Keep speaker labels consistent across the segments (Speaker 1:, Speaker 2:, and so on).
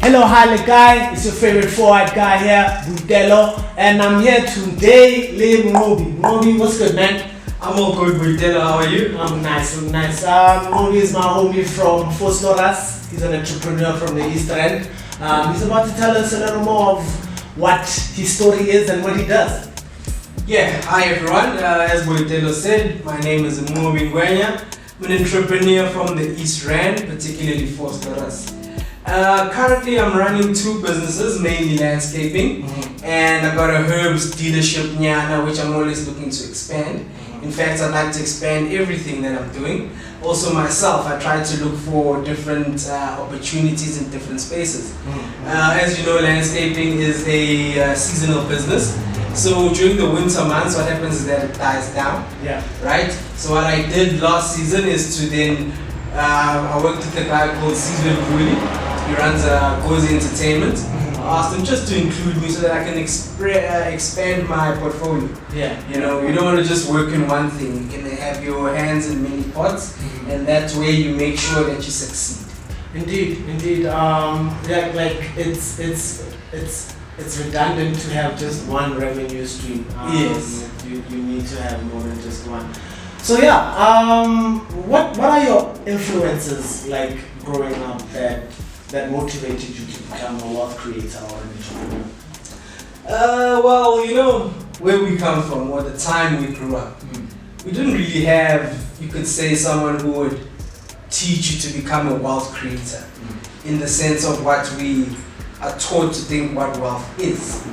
Speaker 1: Hello, hi, guy. It's your favorite four-eyed guy here, Budelo, and I'm here today with Mnqobi. Mnqobi, what's good, man?
Speaker 2: I'm all good, Budelo. How are you?
Speaker 1: I'm nice. Mnqobi is my homie from Vosloorus. He's an entrepreneur from the East End. He's about to tell us a little more of what his story is and what he does.
Speaker 2: Yeah, hi everyone. As Budelo said, my name is Mnqobi Ngwenya. I'm an entrepreneur from the East Rand, particularly Vosloorus. Currently, I'm running two businesses, mainly landscaping, and I've got a herbs dealership, Nyana, which I'm always looking to expand. In fact, I'd like to expand everything that I'm doing. Also myself, I try to look for different opportunities in different spaces. As you know, landscaping is a seasonal business. So during the winter months, what happens is that it dies down.
Speaker 1: Yeah.
Speaker 2: Right? So what I did last season is to then, I worked with a guy called Ekurhuleni. He runs Gozi Entertainment. I asked him just to include me so that I can expand my portfolio.
Speaker 1: Yeah.
Speaker 2: You know, you don't want to just work in one thing. You can have your hands in many pots, and that way you make sure that you succeed.
Speaker 1: Indeed. Yeah, like it's redundant to have just one revenue stream.
Speaker 2: Yes.
Speaker 1: You need to have more than just one. So yeah, what are your influences like growing up that motivated you to become a wealth creator or an entrepreneur?
Speaker 2: Well, you know, where we come from or the time we grew up, we didn't really have, you could say, someone who would teach you to become a wealth creator in the sense of what we are taught to think what wealth is.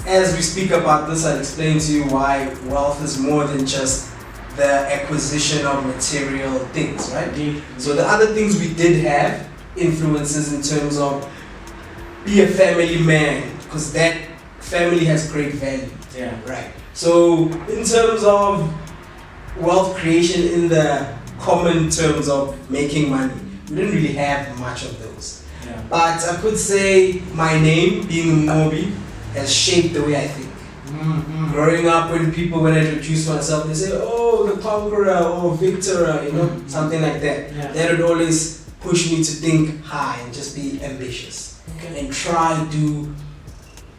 Speaker 2: As we speak about this, I'll explain to you why wealth is more than just the acquisition of material things, right? So the other things we did have influences in terms of be a family man, because that family has great value.
Speaker 1: Yeah.
Speaker 2: Right. So in terms of wealth creation in the common terms of making money, we didn't really have much of those.
Speaker 1: Yeah.
Speaker 2: But I could say my name, being Mnqobi, has shaped the way I think. Growing up, when I introduce myself, they say, "Oh, the conqueror," or "Victor," you know, something like that.
Speaker 1: Yeah.
Speaker 2: That would always push me to think high and just be ambitious and try to do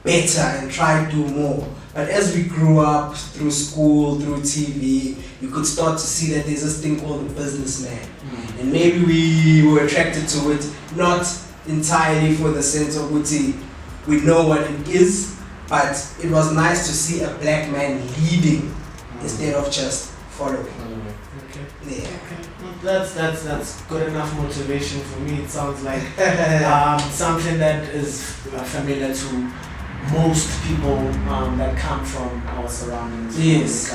Speaker 2: better and try to do more. But as we grew up through school, through TV, you could start to see that there's this thing called the businessman. And maybe we were attracted to it, not entirely for the sense of we know what it is, but it was nice to see a black man leading instead of just following.
Speaker 1: Okay.
Speaker 2: Yeah.
Speaker 1: That's good enough motivation for me. It sounds like something that is familiar to most people that come from our surroundings.
Speaker 2: Yes.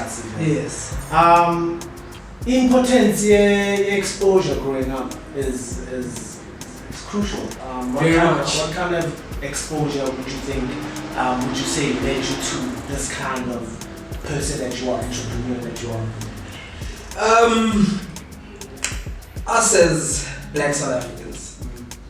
Speaker 1: Importance, exposure growing up is crucial. What kind of exposure would you think? Would you say led you to this kind of person that you are, entrepreneur that you are?
Speaker 2: Us as Black South Africans,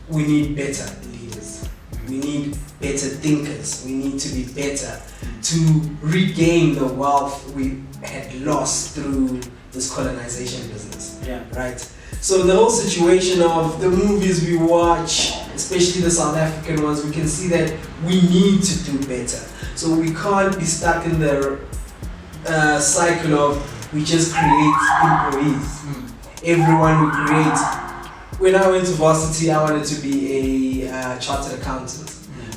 Speaker 2: we need better leaders. We need better thinkers. We need to be better to regain the wealth we had lost through this colonization business.
Speaker 1: Yeah.
Speaker 2: Right? So the whole situation of the movies we watch, especially the South African ones, we can see that we need to do better. So we can't be stuck in the cycle of we just create employees. Everyone we create. When I went to varsity, I wanted to be a chartered accountant.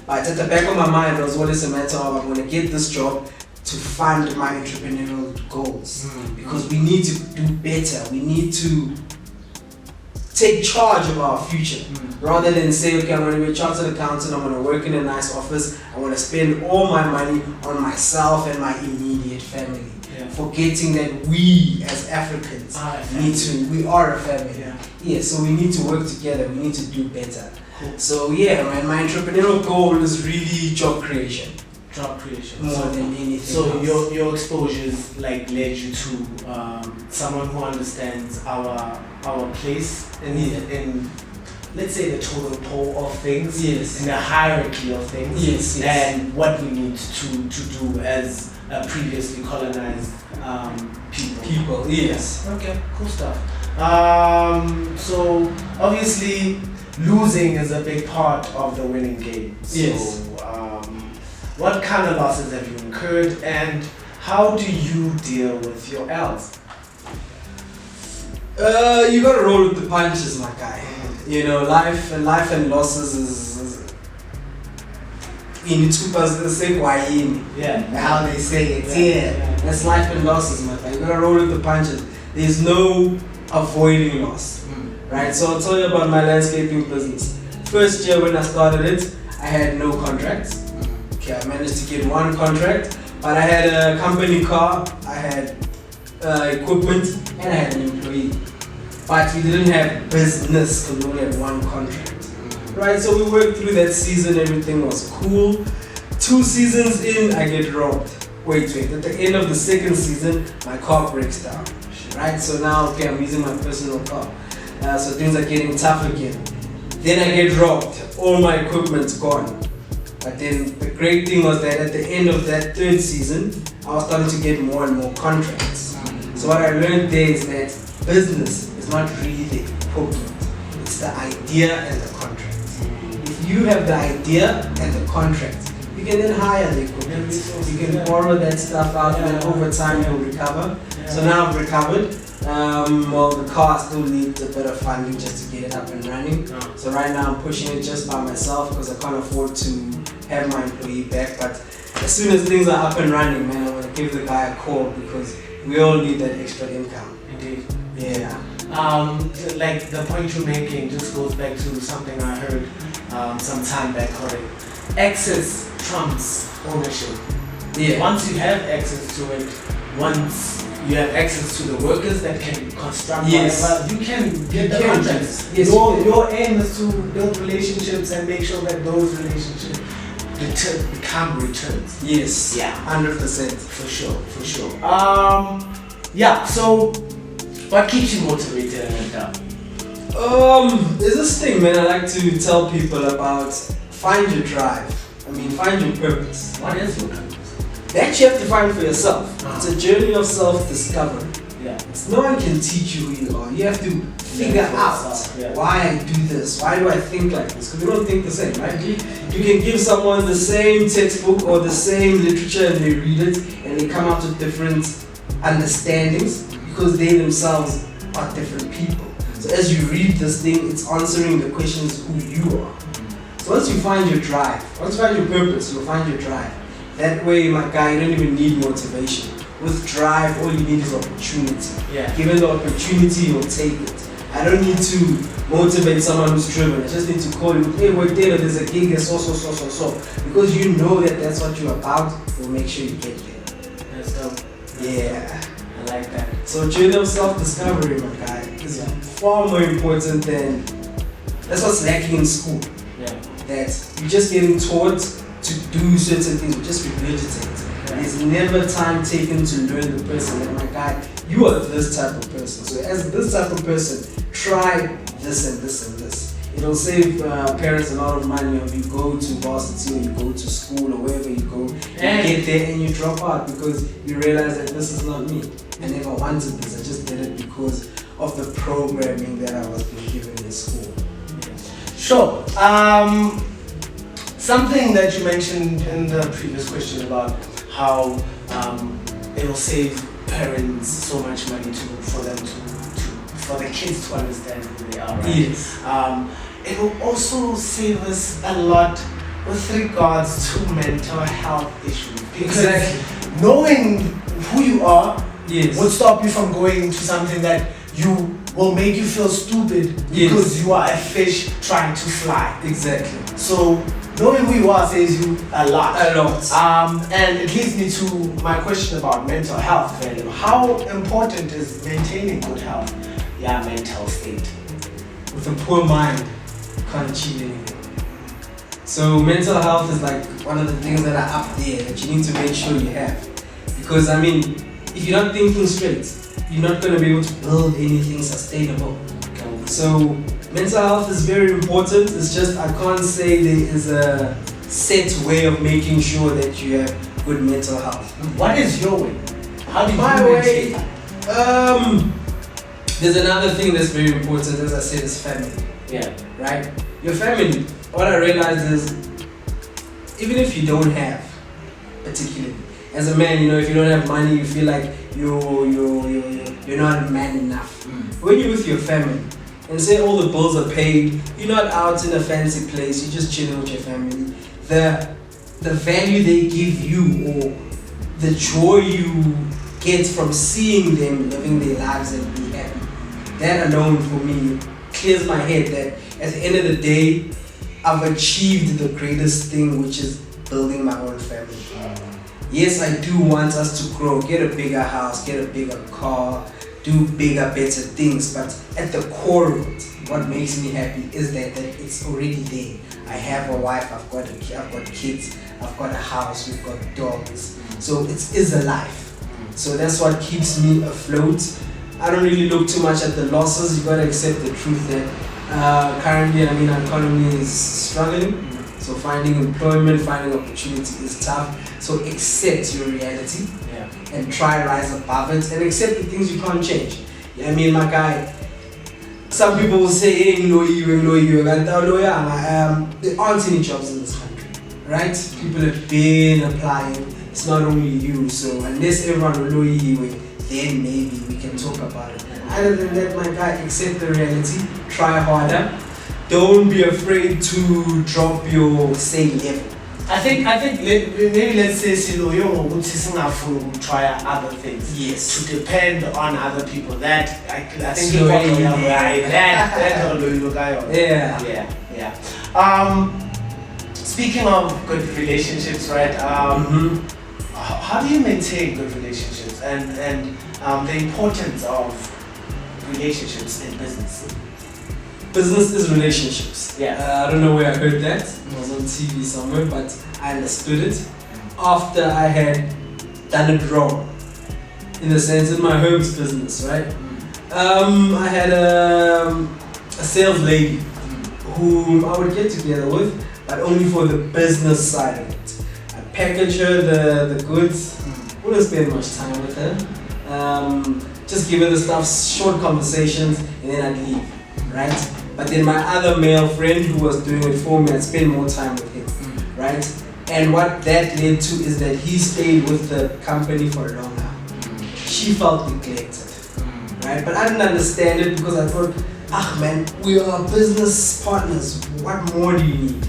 Speaker 2: But at the back of my mind, it was always a matter of I'm going to get this job to fund my entrepreneurial goals. Because we need to do better. We need to take charge of our future. Rather than say, okay, I'm going to be a chartered accountant, I'm going to work in a nice office, I want to spend all my money on myself and my immediate family.
Speaker 1: Yeah.
Speaker 2: Forgetting that we as Africans we are a family. Yeah, so we need to work together, we need to do better.
Speaker 1: Cool.
Speaker 2: So yeah, my entrepreneurial goal is really job creation. More than anything.
Speaker 1: So
Speaker 2: else.
Speaker 1: your exposures like led you to someone who understands our place in let's say the total pole of things, in the hierarchy of things, and what we need to do as previously colonized people.
Speaker 2: Yes.
Speaker 1: Okay, cool stuff. So obviously losing is a big part of the winning game. So,
Speaker 2: Yes.
Speaker 1: what kind of losses have you incurred, and how do you deal with your L's?
Speaker 2: You gotta roll with the punches, my guy. You know, life and losses is in
Speaker 1: Yeah.
Speaker 2: how they say it. Yeah. That's life and losses, my guy. You gotta roll with the punches. There's no avoiding loss. Right? So I'll tell you about my landscaping business. First year when I started it, I had no contracts. Okay, I managed to get one contract, but I had a company car, I had equipment, and I had an employee. But we didn't have business because we only had one contract. Right, so we worked through that season, everything was cool. 2 seasons in, I get robbed. Wait, at the end of the second season, my car breaks down. Right, so now, okay, I'm using my personal car. So things are getting tough again. Then I get robbed, all my equipment's gone. But then the great thing was that at the end of that 3rd season, I was starting to get more and more contracts. So what I learned there is that business is not really the equipment, it's the idea and the contract. If you have the idea and the contract, you can then hire the equipment. You can borrow that stuff out, and then over time you'll recover. So now I've recovered. Well, the car still needs a bit of funding just to get it up and running. So right now I'm pushing it just by myself because I can't afford to have my employee back. But as soon as things are up and running, man, I want to give the guy a call because we all need that extra income.
Speaker 1: Indeed.
Speaker 2: Yeah.
Speaker 1: Like the point you're making just goes back to something I heard some time back, called access trumps ownership.
Speaker 2: Yeah.
Speaker 1: Once you have access to it, once you have access to the workers that can construct whatever, you can get the contracts.
Speaker 2: Yes,
Speaker 1: your aim is to build relationships and make sure that those relationships become returns.
Speaker 2: Yes.
Speaker 1: Yeah.
Speaker 2: 100%.
Speaker 1: For sure. Yeah, so what keeps you motivated and down?
Speaker 2: There's this thing, man, I like to tell people about: find your drive. Find your purpose.
Speaker 1: What is your purpose?
Speaker 2: That you have to find for yourself. It's a journey of self-discovery.
Speaker 1: Yeah.
Speaker 2: No one can teach you who you are. You have to figure out why I do this. Why do I think like this? Because we don't think the same, right? You can give someone the same textbook or the same literature and they read it and they come out with different understandings because they themselves are different people. So as you read this thing, it's answering the questions who you are. So once you find your drive, once you find your purpose, you'll find your drive. That way, my guy, you don't even need motivation. With drive, all you need is opportunity.
Speaker 1: Yeah.
Speaker 2: Given the opportunity, you'll take it. I don't need to motivate someone who's driven. I just need to call him, hey, wait there, there's a gig, there's so. Because you know that that's what you're about, we'll make sure you get there.
Speaker 1: That's dope.
Speaker 2: Yeah.
Speaker 1: I like that.
Speaker 2: So journey of self-discovery, my guy, is far more important than, that's what's lacking in school.
Speaker 1: Yeah.
Speaker 2: That you're just getting taught to do certain things, just regurgitate. There's never time taken to learn the person. And my guy, you are this type of person. So as this type of person, try this and this and this. It'll save parents a lot of money if you go to varsity or you go to school or wherever you go. You get there and you drop out because you realize that this is not me. I never wanted this. I just did it because of the programming that I was being given in school.
Speaker 1: Sure. Something that you mentioned in the previous question about how it will save parents so much money for the kids to understand who they are, right?
Speaker 2: Yes.
Speaker 1: It will also save us a lot with regards to mental health issues. Because knowing who you are would stop you from going into something that you will make you feel stupid because you are a fish trying to fly.
Speaker 2: Exactly.
Speaker 1: So knowing who you are saves you a lot. And it leads me to my question about mental health value. How important is maintaining good health? Yeah, mental state.
Speaker 2: With a poor mind, you can't achieve anything. So mental health is like one of the things that are up there that you need to make sure you have. Because if you're not thinking straight, you're not going to be able to build anything sustainable. So mental health is very important. It's just I can't say there is a set way of making sure that you have good mental health.
Speaker 1: What is your way? How do you
Speaker 2: My way? There's another thing that's very important, as I said, is family.
Speaker 1: Yeah.
Speaker 2: Right? Your family, what I realized is, even if you don't have, particularly, as a man, if you don't have money, you feel like you're not man enough. When you're with your family, and say all the bills are paid, you're not out in a fancy place, you're just chilling with your family, the value they give you, or the joy you get from seeing them living their lives and be happy, that alone for me clears my head that at the end of the day, I've achieved the greatest thing, which is building my own family. Yes, I do want us to grow, get a bigger house, get a bigger car, do bigger, better things, but at the core of it, what makes me happy is that it's already there. I have a wife, I've got kids, I've got a house, we've got dogs, so it is a life. So that's what keeps me afloat. I don't really look too much at the losses. You gotta accept the truth that currently, our economy is struggling. So finding employment, finding opportunity is tough. So accept your reality and try to rise above it and accept the things you can't change. My guy, some people will say, hey, there aren't any jobs in this country, right? People have been applying. It's not only you. So unless everyone will know you, then maybe we can talk about it. Other than that, my guy, accept the reality, try harder. Don't be afraid to drop your same level.
Speaker 1: I think maybe let's say we'll try other things.
Speaker 2: Yes.
Speaker 1: To depend on other people. That I think speaking of good relationships, right? How do you maintain good relationships and the importance of relationships in business?
Speaker 2: Business is relationships.
Speaker 1: Yeah.
Speaker 2: I don't know where I heard that. It was on TV somewhere, but I understood it after I had done it wrong. In the sense, in my herbs business, right? I had a sales lady whom I would get together with, but only for the business side of it. I'd package her the goods, wouldn't spend much time with her. Just give her the stuff, short conversations, and then I'd leave, right? But then my other male friend who was doing it for me, I'd spend more time with him, right? And what that led to is that he stayed with the company for longer. She felt neglected, right? But I didn't understand it because I thought, man, we are business partners. What more do you need?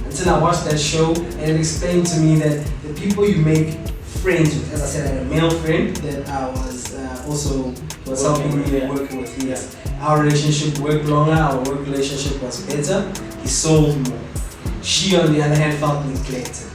Speaker 2: Until I watched that show and it explained to me that the people you make friends with, as I said, I had a male friend that I was also helping me working with. Yes. Our relationship worked longer, our work relationship was better, he sold more. She, on the other hand, felt neglected,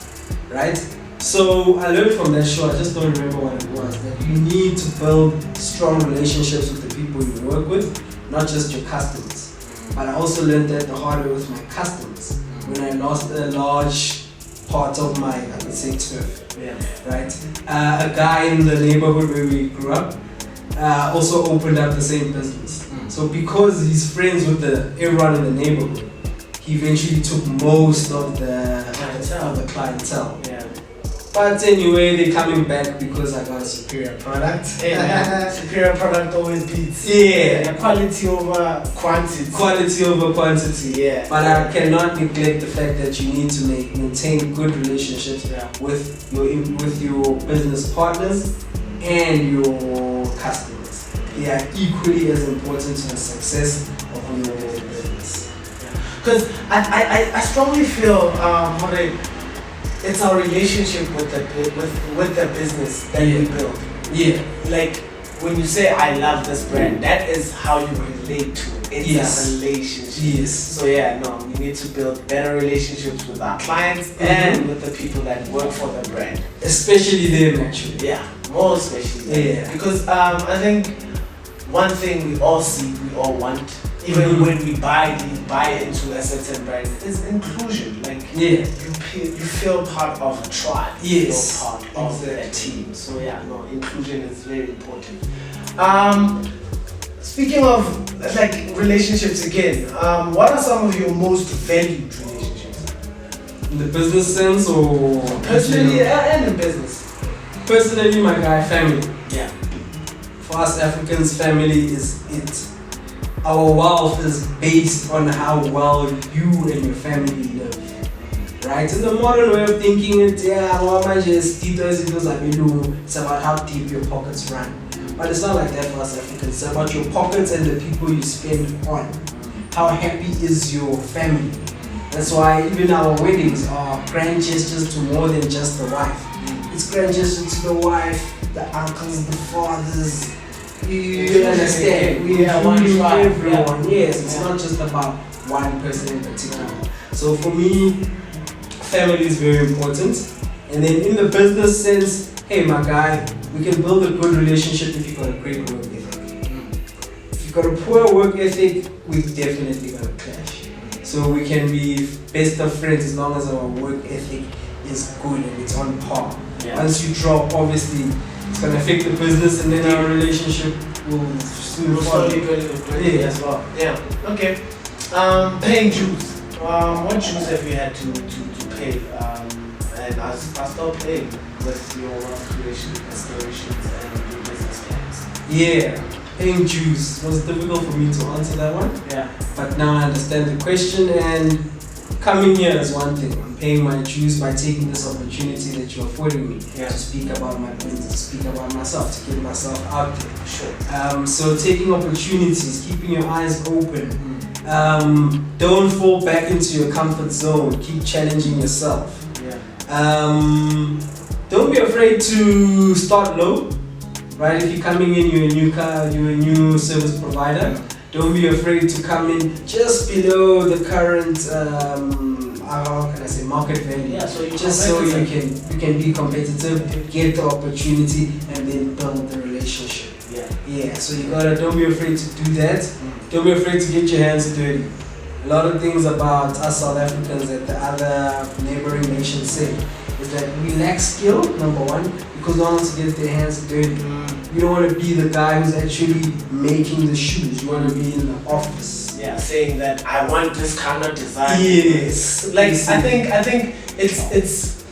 Speaker 2: right? So I learned from that show, I just don't remember what it was, that you need to build strong relationships with the people you work with, not just your customers. But I also learned that the hard way with my customers, when I lost a large part of my, I would say, turf, right? A guy in the neighborhood where we grew up also opened up the same business. So because he's friends with everyone in the neighborhood, he eventually took most of the clientele.
Speaker 1: Yeah.
Speaker 2: But anyway, they're coming back because I got a superior product.
Speaker 1: Superior product always beats.
Speaker 2: Yeah.
Speaker 1: Quality over quantity.
Speaker 2: Quality over quantity.
Speaker 1: Yeah.
Speaker 2: But I cannot neglect the fact that you need to maintain good relationships with your business partners and your customers. They are equally as important to the success of your business.
Speaker 1: Because I strongly feel it's our relationship with the business that we build.
Speaker 2: Yeah.
Speaker 1: Like when you say I love this brand, that is how you relate to it. It's a relationship.
Speaker 2: Yes.
Speaker 1: So we need to build better relationships with our clients and with the people that work for the brand.
Speaker 2: Especially them, actually.
Speaker 1: Yeah, more especially them.
Speaker 2: Yeah.
Speaker 1: Because I think one thing we all see, we all want, even when we buy into a certain brand, is inclusion. Like you feel part of a tribe.
Speaker 2: Yes.
Speaker 1: You feel part of a team. So inclusion is very important. Speaking of like relationships again, what are some of your most valued relationships?
Speaker 2: In the business sense or
Speaker 1: personally and in business?
Speaker 2: Personally, my guy, family.
Speaker 1: Yeah.
Speaker 2: For us Africans, family is our wealth is based on how well you and your family live. Right? In the modern way of thinking, it's about how deep your pockets run. But it's not like that for us Africans. It's about your pockets and the people you spend on. How happy is your family? That's why even our weddings are grand gestures to more than just the wife. It's grand gestures to the wife, the uncles, the fathers. You understand? We are everyone. Yes, it's not just about one person in particular. So for me, family is very important. And then in the business sense, hey my guy, we can build a good relationship if you've got a great work ethic. If you've got a poor work ethic, we're definitely gonna clash. So we can be best of friends as long as our work ethic is good and it's on par.
Speaker 1: Yeah.
Speaker 2: Once you drop, obviously, it's gonna affect the business and then our relationship will soon fall.
Speaker 1: Yeah, as well. Yeah. Okay. Paying dues. What dues have you had to pay? And I start paying with your creation aspirations and your business plans.
Speaker 2: Yeah, paying dues. It was difficult for me to answer that one.
Speaker 1: Yeah.
Speaker 2: But now I understand the question, and coming here is one thing. I'm paying my dues by taking this opportunity that you're affording me to speak about my business, to speak about myself, to get myself out there.
Speaker 1: Sure.
Speaker 2: So taking opportunities, keeping your eyes open. Don't fall back into your comfort zone. Keep challenging yourself. Don't be afraid to start low, right? If you're coming in, you're a new car, you're a new service provider. Don't be afraid to come in just below the current, how can I say, market value.
Speaker 1: Yeah, so
Speaker 2: just so you can be competitive, get the opportunity, and then build the relationship. Yeah. So you gotta, don't be afraid to do that. Don't be afraid to get your hands dirty. A lot of things about us South Africans that the other neighboring nations say is that we lack skill, number one, because no one wants to get their hands dirty. You don't want to be the guy who's actually making the shoes. You want to be in the office.
Speaker 1: Yeah, saying that I want this kind of design.
Speaker 2: Yes.
Speaker 1: Like I think it's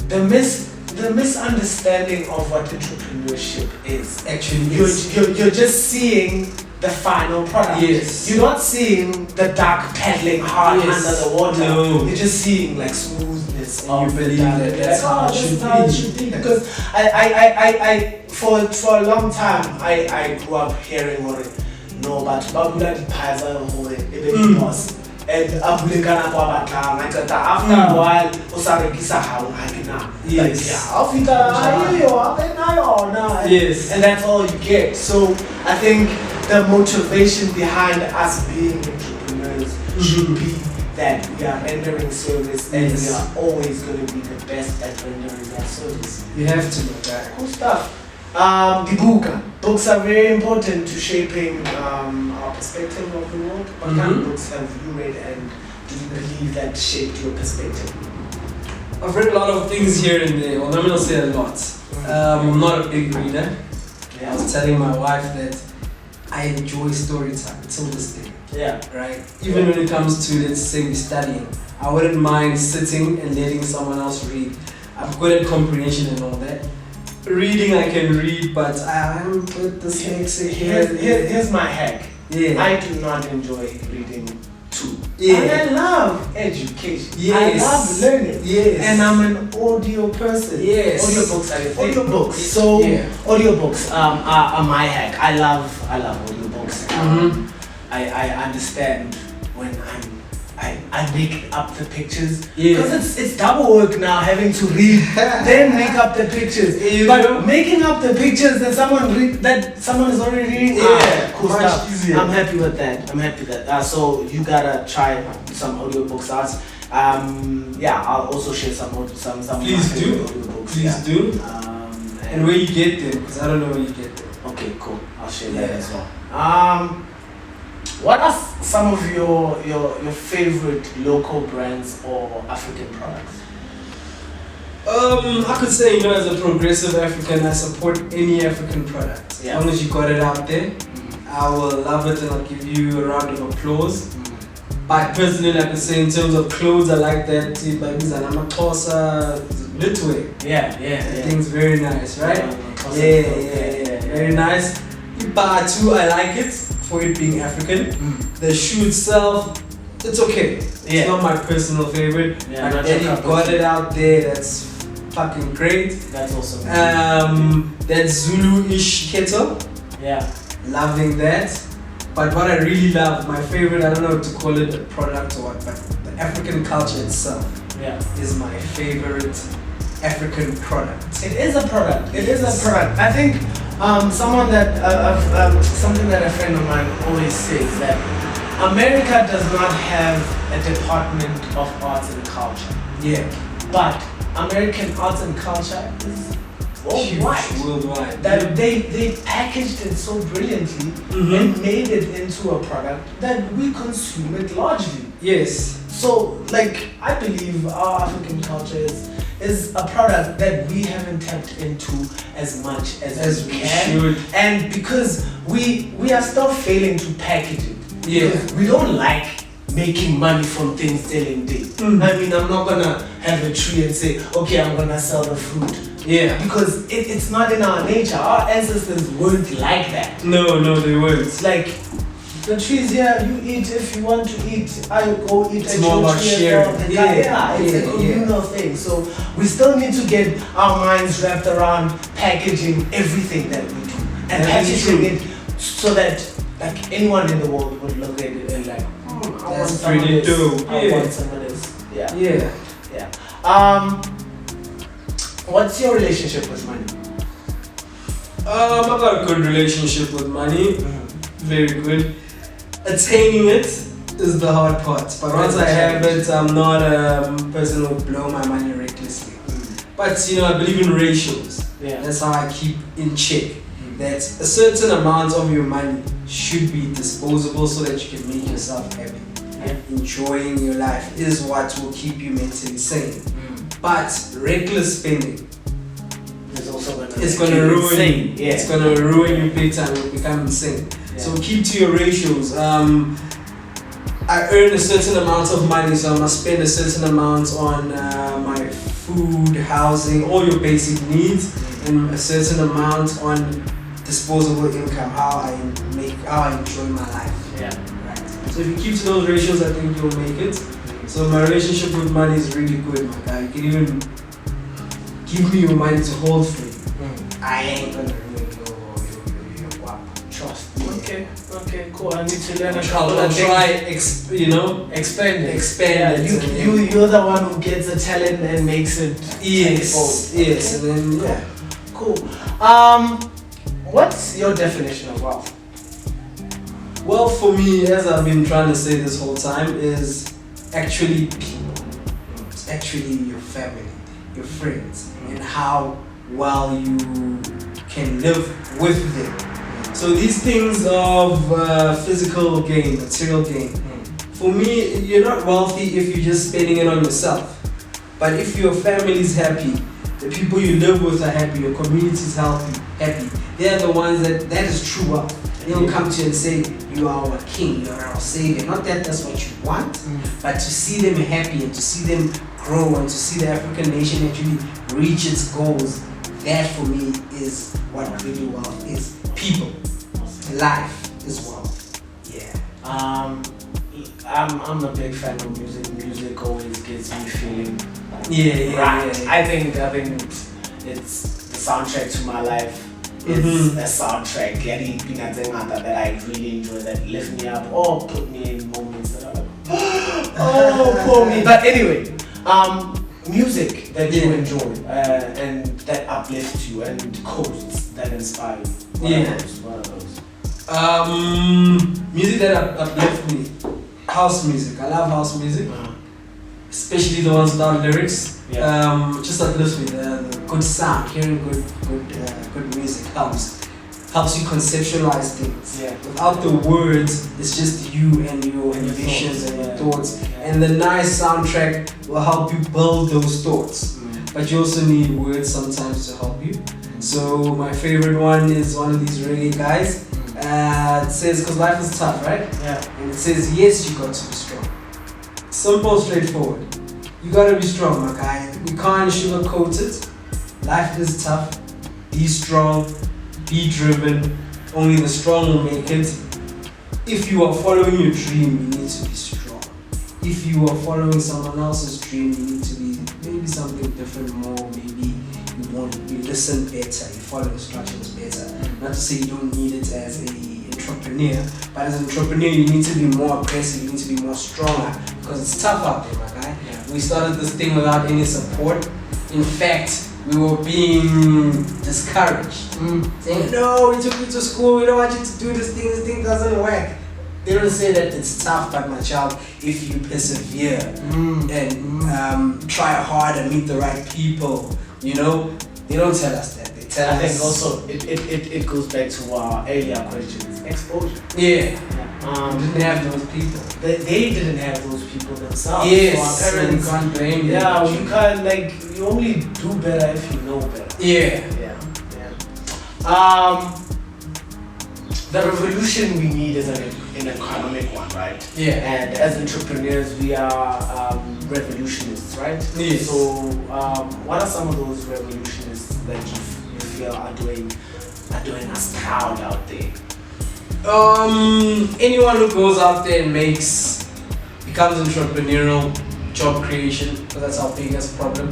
Speaker 1: the misunderstanding of what entrepreneurship is.
Speaker 2: Actually,
Speaker 1: you're just seeing the final product.
Speaker 2: Yes.
Speaker 1: You're not seeing the duck paddling hard under the water.
Speaker 2: No.
Speaker 1: You're just seeing like smoothness.
Speaker 2: And you believe that that's how it should be.
Speaker 1: Because I for a long time I grew up hearing no, but babula di phaza hore ebe boss. And abulekana kwa batlang after a while o sa rekisa ha o hakina.
Speaker 2: Yes.
Speaker 1: Yes. And that's all you get. So I think the motivation behind us being entrepreneurs should be that we are rendering service and we are always going to be the best at rendering that service.
Speaker 2: You have to know that.
Speaker 1: Cool stuff. The books are very important to shaping our perspective of the world. What kind of books have you read and do you believe that shaped your perspective?
Speaker 2: I've read a lot of things here and there. Well, let me not say a lot. I'm not a big reader. I was telling my wife that I enjoy story time till this day.
Speaker 1: Yeah.
Speaker 2: Right? Even when it comes to, let's say, studying, I wouldn't mind sitting and letting someone else read. I'm good at comprehension and all that. Reading, I can read, but I'm with this
Speaker 1: Here's my hack.
Speaker 2: Yeah.
Speaker 1: I do not enjoy reading too.
Speaker 2: Yeah.
Speaker 1: And I love education.
Speaker 2: Yes.
Speaker 1: I love learning.
Speaker 2: Yes.
Speaker 1: And I'm an audio person.
Speaker 2: Yes.
Speaker 1: Audiobooks are audiobooks. So audiobooks are my hack. I love audiobooks. I understand when I make up the pictures because it's double work now having to read then make up the pictures. But making up the pictures that someone is already reading. Cool
Speaker 2: much
Speaker 1: stuff.
Speaker 2: easier.
Speaker 1: I'm happy with that. So you gotta try some audiobooks out. I'll also share some
Speaker 2: Please do.
Speaker 1: audiobooks.
Speaker 2: Please do. And where you get them, because I don't know where you get them.
Speaker 1: Okay, cool. I'll share that as well. What are some of your favorite local brands or African products?
Speaker 2: I could say, as a progressive African, I support any African product. As long as you got it out there, I will love it and I'll give you a round of applause. But personally, I could say in terms of clothes, I like that little way.
Speaker 1: Yeah.
Speaker 2: I think it's very nice, right? Yeah. Very nice. Batu, I like it. for it being African. The shoe itself, it's okay. It's not my personal favorite.
Speaker 1: Yeah,
Speaker 2: but then you got it out there, that's fucking great.
Speaker 1: That's awesome.
Speaker 2: That Zulu-ish kettle.
Speaker 1: Yeah.
Speaker 2: Loving that. But what I really love, my favorite, I don't know to call it a product or what, but the African culture itself is my favorite African product.
Speaker 1: It is a product. It is a product. I think something that a friend of mine always says that America does not have a department of arts and culture.
Speaker 2: Yeah.
Speaker 1: But American arts and culture is worldwide. That they packaged it so brilliantly and made it into a product that we consume it largely.
Speaker 2: Yes.
Speaker 1: So, like, I believe our African culture is a product that we haven't tapped into as much as we can.
Speaker 2: Should.
Speaker 1: And because we are still failing to package it.
Speaker 2: Yeah.
Speaker 1: Because we don't like making money from things selling day. I mean, I'm not gonna have a tree and say, okay, I'm gonna sell the fruit.
Speaker 2: Yeah.
Speaker 1: Because it's not in our nature. Our ancestors weren't like that.
Speaker 2: No, they weren't.
Speaker 1: It's like, the trees here, you eat if you want to eat. I go eat
Speaker 2: it's
Speaker 1: at
Speaker 2: more
Speaker 1: your
Speaker 2: about
Speaker 1: tree
Speaker 2: sharing.
Speaker 1: It's a communal thing. So we still need to get our minds wrapped around packaging everything that we do. And packaging it so that like anyone in the world would look at it and like, I want some of this. I want some of this. Yeah. What's your relationship with money?
Speaker 2: I've got a good relationship with money. Very good. Attaining it is the hard part. But once I have it, I'm not a person who will blow my money recklessly. But I believe in ratios.
Speaker 1: Yeah.
Speaker 2: That's how I keep in check. That a certain amount of your money should be disposable so that you can make yourself happy. And enjoying your life is what will keep you mentally sane. But reckless spending is going to ruin you.
Speaker 1: Yeah.
Speaker 2: It's going to ruin you big time. You'll become insane. Yeah. So keep to your ratios. I earn a certain amount of money, so I must spend a certain amount on my food, housing, all your basic needs, and a certain amount on disposable income, how I enjoy my life.
Speaker 1: Yeah.
Speaker 2: Right. So if you keep to those ratios, I think you'll make it. So my relationship with money is really good, my guy. You can even give me your money to hold for you. I ain't gonna ruin your guap.
Speaker 1: Trust. Okay, cool. I need to learn a
Speaker 2: couple of things. Expand it.
Speaker 1: You're the one who gets the talent and makes it
Speaker 2: yes,
Speaker 1: okay.
Speaker 2: And then
Speaker 1: Cool. What's your definition of wealth?
Speaker 2: Well, for me, as I've been trying to say this whole time, is actually people. It's actually your family, your friends, and how well you can live with them. So these things of physical gain, material gain, for me, you're not wealthy if you're just spending it on yourself. But if your family is happy, the people you live with are happy, your community is happy, they are the ones that is true wealth. They don't come to you and say, you are our king, you are our savior. Not that that's what you want, but to see them happy and to see them grow and to see the African nation actually reach its goals, that for me is what really wealth is. People. Life is wealth. Yeah.
Speaker 1: I'm a big fan of music. Music always gets me feeling right.
Speaker 2: Yeah.
Speaker 1: I think it's the soundtrack to my life. It's a soundtrack that I really enjoy, that lift me up or put me in moments that are like, poor me. But anyway, music that you enjoy and that uplifts you, and quotes that inspire you. What are those?
Speaker 2: Music that uplifts me. House music. I love house music. Especially the ones without lyrics. Just uplifts me. The good sound, hearing good music helps you conceptualize things. Without the words, it's just you and your ambitions and your thoughts. And the nice soundtrack will help you build those thoughts. But you also need words sometimes to help you. So my favorite one is one of these reggae guys. It says, because life is tough, right? And it says, yes, you got to be strong. Simple, straightforward. You gotta be strong, my guy. We can't sugarcoat it. Life is tough. Be strong. Be driven. Only the strong will make it. if you are following your dream, you need to be strong. If you are following someone else's dream, you need to be maybe something different, more maybe you listen better, you follow instructions better. Not to say you don't need it as a entrepreneur, but as an entrepreneur you need to be more aggressive, you need to be more stronger, because it's tough out there, my guy. Yeah. We started this thing without any support. In fact, we were being discouraged, saying, no, we took you to school, we don't want you to do this thing doesn't work. They don't say that it's tough, but my child, if you persevere and try hard and meet the right people, you know, they don't tell us that. They tell us.
Speaker 1: I think also it goes back to our earlier questions. Exposure.
Speaker 2: Yeah. Didn't have those people.
Speaker 1: They didn't have those people themselves.
Speaker 2: Yes.
Speaker 1: So our parents,
Speaker 2: you can't blame them.
Speaker 1: Yeah, you can't, like, you only do better if you know better.
Speaker 2: Yeah.
Speaker 1: The revolution we need is an economic one, right?
Speaker 2: Yeah.
Speaker 1: And as entrepreneurs, we are revolutionists, right?
Speaker 2: Yes.
Speaker 1: So, what are some of those revolutionists that you feel are doing us proud out there?
Speaker 2: Anyone who goes out there and becomes entrepreneurial, job creation, because that's our biggest problem,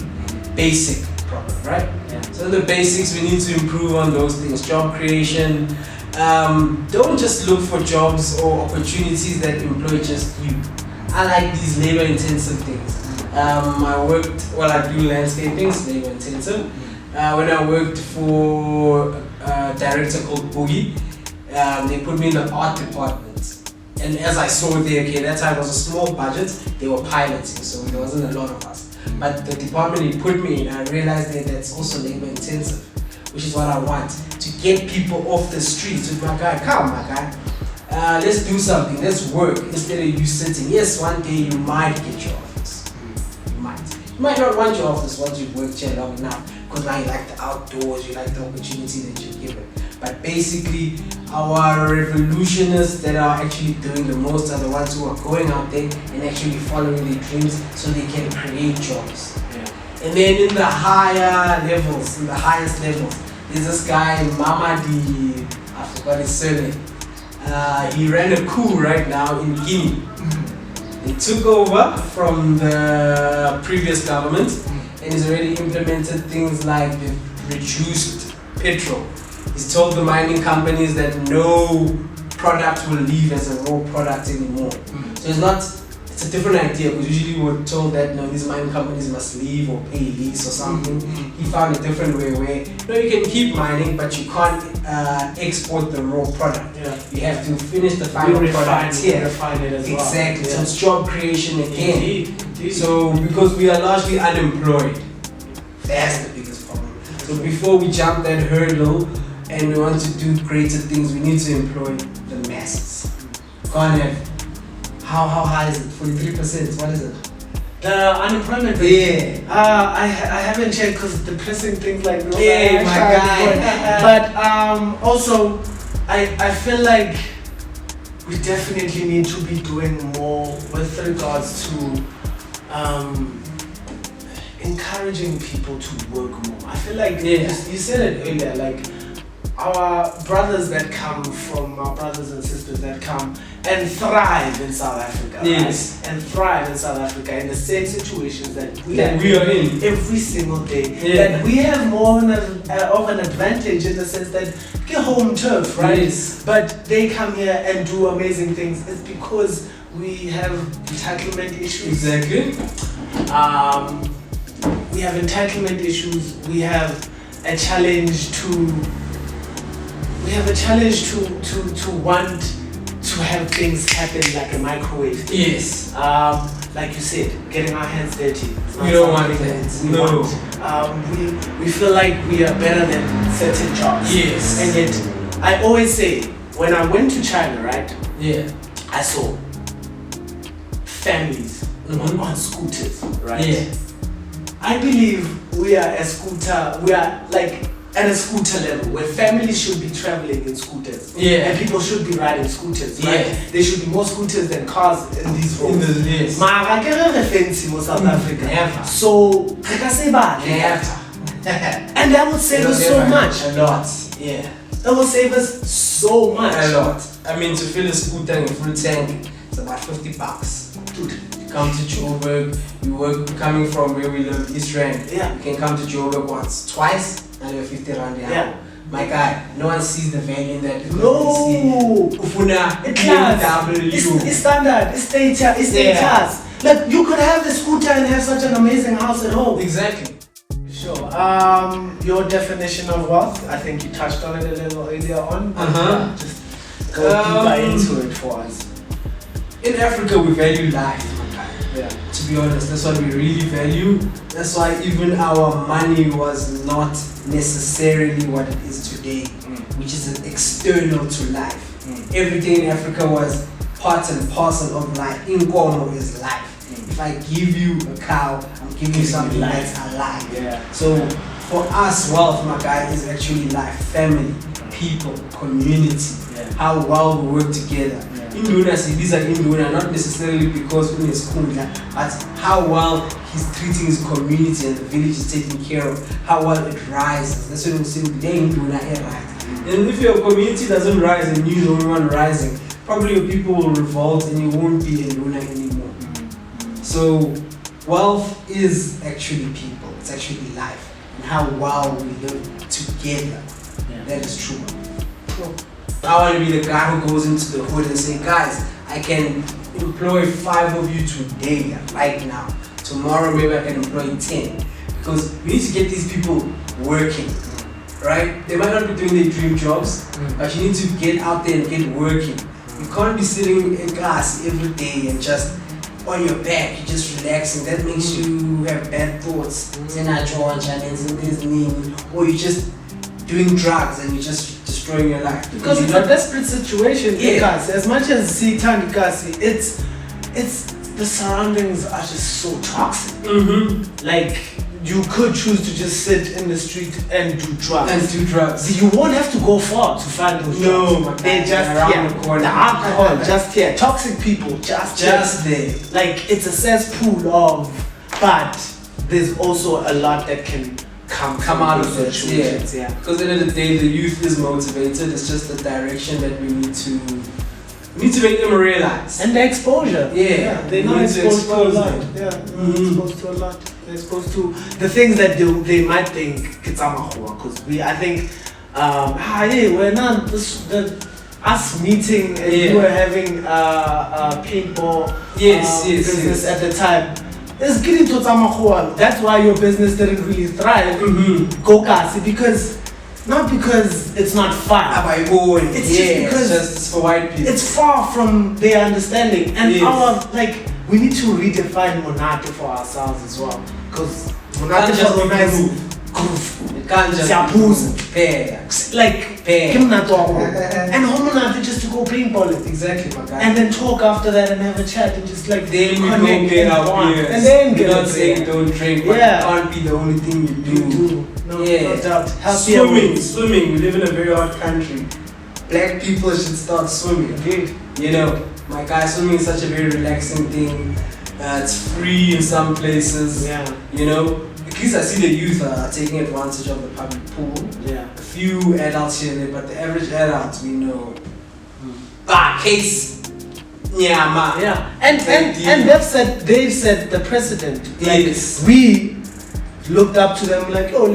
Speaker 2: basic problem, right?
Speaker 1: Yeah.
Speaker 2: So the basics, we need to improve on those things. Job creation. Don't just look for jobs or opportunities that employ just you. I like these labor-intensive things. I do landscaping, it's labor-intensive. When I worked for a director called Boogie, they put me in the art department. And as I saw there, okay, that time was a small budget, they were piloting, so there wasn't a lot of us. But the department he put me in, I realized that that's also labor-intensive, which is what I want. To get people off the streets with my guy, come my guy, let's do something, let's work, instead of you sitting. Yes, one day you might get your office. You might not want your office once you've worked here long enough, because now you like the outdoors, you like the opportunity that you're given. But basically, our revolutionists that are actually doing the most are the ones who are going out there and actually following their dreams so they can create jobs.
Speaker 1: Yeah.
Speaker 2: And then in the highest levels, there's this guy, Mamadi, I forgot his surname. He ran a coup right now in Guinea. He took over from the previous government and he's already implemented things like the reduced petrol. He's told the mining companies that no product will leave as a raw product anymore. So it's a different idea, because usually we're told that no, these mining companies must leave or pay lease or something. He found a different way where no, you can keep mining, but you can't export the raw product.
Speaker 1: Yeah.
Speaker 2: You have to finish the final product here.
Speaker 1: Refine it as well.
Speaker 2: Exactly.
Speaker 1: Yeah.
Speaker 2: So it's job creation again.
Speaker 1: Indeed.
Speaker 2: So because we are largely unemployed, that's the biggest problem. So before we jump that hurdle and we want to do greater things, we need to employ the masses. Can't have. How high is it? 43%? What is it?
Speaker 1: The unemployment rate?
Speaker 2: Yeah.
Speaker 1: I haven't checked because it's depressing things like those.
Speaker 2: Yeah, my guy.
Speaker 1: But also, I feel like we definitely need to be doing more with regards to encouraging people to work more. I feel like you said it earlier, like our brothers and sisters that come and thrive in South Africa,
Speaker 2: yes,
Speaker 1: right? And thrive in South Africa in the same situations that we are
Speaker 2: in
Speaker 1: every single day.
Speaker 2: Yeah.
Speaker 1: That we have more of an advantage in the sense that get home turf, right?
Speaker 2: Yes.
Speaker 1: But they come here and do amazing things. It's because we have entitlement issues.
Speaker 2: Exactly.
Speaker 1: We have entitlement issues. We have a challenge to want to have things happen like a microwave.
Speaker 2: Yes.
Speaker 1: Like you said, getting our hands dirty.
Speaker 2: We don't want that. No.
Speaker 1: We feel like we are better than certain jobs.
Speaker 2: Yes.
Speaker 1: And yet, I always say, when I went to China, right?
Speaker 2: Yeah.
Speaker 1: I saw families on scooters, right?
Speaker 2: Yeah.
Speaker 1: I believe we are like at a scooter level where families should be traveling in scooters.
Speaker 2: Yeah.
Speaker 1: And people should be riding scooters, right?
Speaker 2: Yeah.
Speaker 1: There should be more scooters than cars in these roads.
Speaker 2: Yes.
Speaker 1: Mara ke re fancy mo South Africa.
Speaker 2: Never.
Speaker 1: So re ka se batle.
Speaker 2: Never.
Speaker 1: And that would save us so much.
Speaker 2: A lot. Yeah.
Speaker 1: That will save us so much.
Speaker 2: A lot. to fill a scooter in full tank, it's about $50. Dude, you come to Joburg, you work coming from where we live, East Rand.
Speaker 1: Yeah.
Speaker 2: You can come to Joburg once, twice, and you're 50 rand.
Speaker 1: Yeah.
Speaker 2: My guy, no one sees the value in that.
Speaker 1: No. It's standard. It's status. It's status. Like you could have the scooter and have such an amazing house at home.
Speaker 2: Exactly.
Speaker 1: Sure. Your definition of wealth, I think you touched on it a little earlier on. Just go deeper into it for us.
Speaker 2: In Africa, we value life, my guy.
Speaker 1: Yeah.
Speaker 2: To be honest, that's what we really value. That's why even our money was not necessarily what it is today, which is external to life. Everything in Africa was part and parcel of life. Mnqobi is life. If I give you a cow, I'm giving you something that's alive.
Speaker 1: Yeah.
Speaker 2: So for us, wealth, my guy, is actually life, family, people, community, how well we work together. Induna, see, these are Induna, not necessarily because we is Kundla, but how well he's treating his community and the village is taken care of, how well it rises. That's what I'm saying, they Induna, right? And if your community doesn't rise and you're the only one rising, probably your people will revolt and you won't be Induna anymore. So, wealth is actually people, it's actually life, and how well we live together. That is true. I want to be the guy who goes into the hood and say, guys, I can employ 5 of you today, right now. Tomorrow maybe I can employ 10. Because we need to get these people working, right? They might not be doing their dream jobs, but you need to get out there and get working. You can't be sitting in class every day and just on your back, you're just relaxing. That makes you have bad thoughts. Or you're just doing drugs and you're just destroying your life.
Speaker 1: Because it's a desperate situation, guys. As much as Sitan Kasi, it's the surroundings are just so toxic. Like you could choose to just sit in the street and do drugs. You won't have to go far to find those drugs. They're just around the corner. The alcohol, just here. Toxic people, just there. Like it's a cesspool of, but there's also a lot that can come out of it. Yeah.
Speaker 2: Because at the end of the day, the youth is motivated. It's just the direction that we need to make them realize.
Speaker 1: And the exposure. They're not exposed to a lot. Exposed to a lot. They're exposed to the things that they might think it's amahua. Because I think, we're not us meeting and we were having a paintball business at the time. It's getting to Tamakhua. That's why your business didn't really thrive. Go kasi, because not because it's not fun. It's just because
Speaker 2: it's for white people.
Speaker 1: It's far from their understanding. And we need to redefine Monate for ourselves as well. Because Monate for Monate is and Homonate just to go paintball it.
Speaker 2: Exactly, my guy.
Speaker 1: And then talk after that and have a chat and just
Speaker 2: then we don't get our beers.
Speaker 1: And then get
Speaker 2: not saying don't drink, but it can't be the only thing you do.
Speaker 1: No doubt.
Speaker 2: Swimming. We live in a very hot country. Black people should start swimming.
Speaker 1: Indeed.
Speaker 2: You know, my guy, swimming is such a very relaxing thing. It's free in some places. You know. At least I see the youth are taking advantage of the public pool. A few adults here and there, but the average adult, we know. Case.
Speaker 1: And they've set the precedent. We looked up to them like, oh,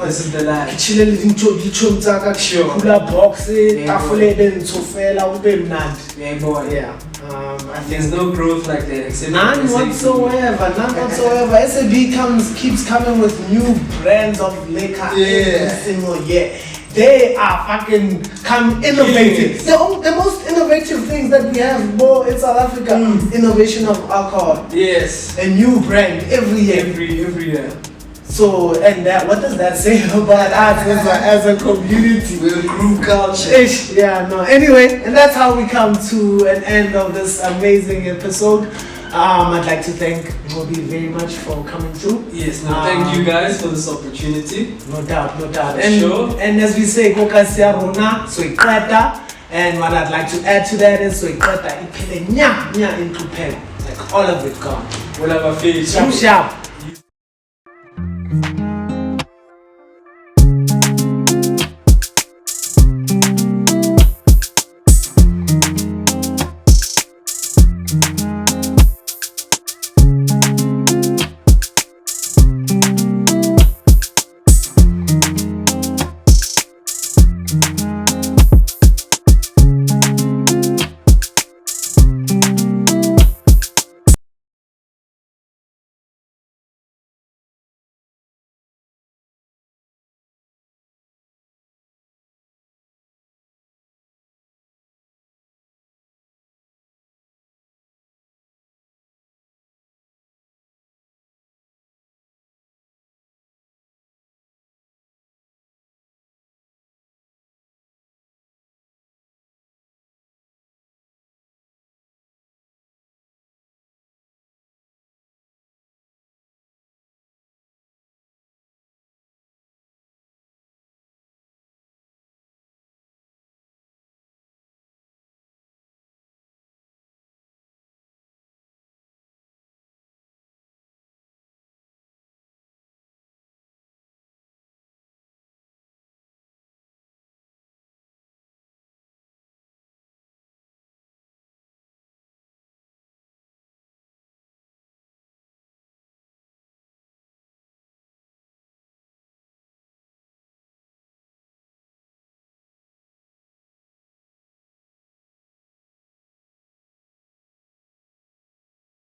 Speaker 2: this is the life. There's no growth like that except
Speaker 1: none whatsoever. SAB keeps coming with new brands of liquor every single year. They are fucking innovative. The most innovative things that we have in South Africa, innovation of alcohol.
Speaker 2: A
Speaker 1: new brand every year.
Speaker 2: Every year.
Speaker 1: So, and what does that say about us as a community?
Speaker 2: We're a group culture.
Speaker 1: Anyway, and that's how we come to an end of this amazing episode. I'd like to thank Mnqobi very much for coming through.
Speaker 2: Thank you guys for this opportunity.
Speaker 1: No doubt. And as we say, Kokasia Rona, so and what I'd like to add to that is so into pen. Like all of it gone.
Speaker 2: We'll have a face.
Speaker 1: Sharp.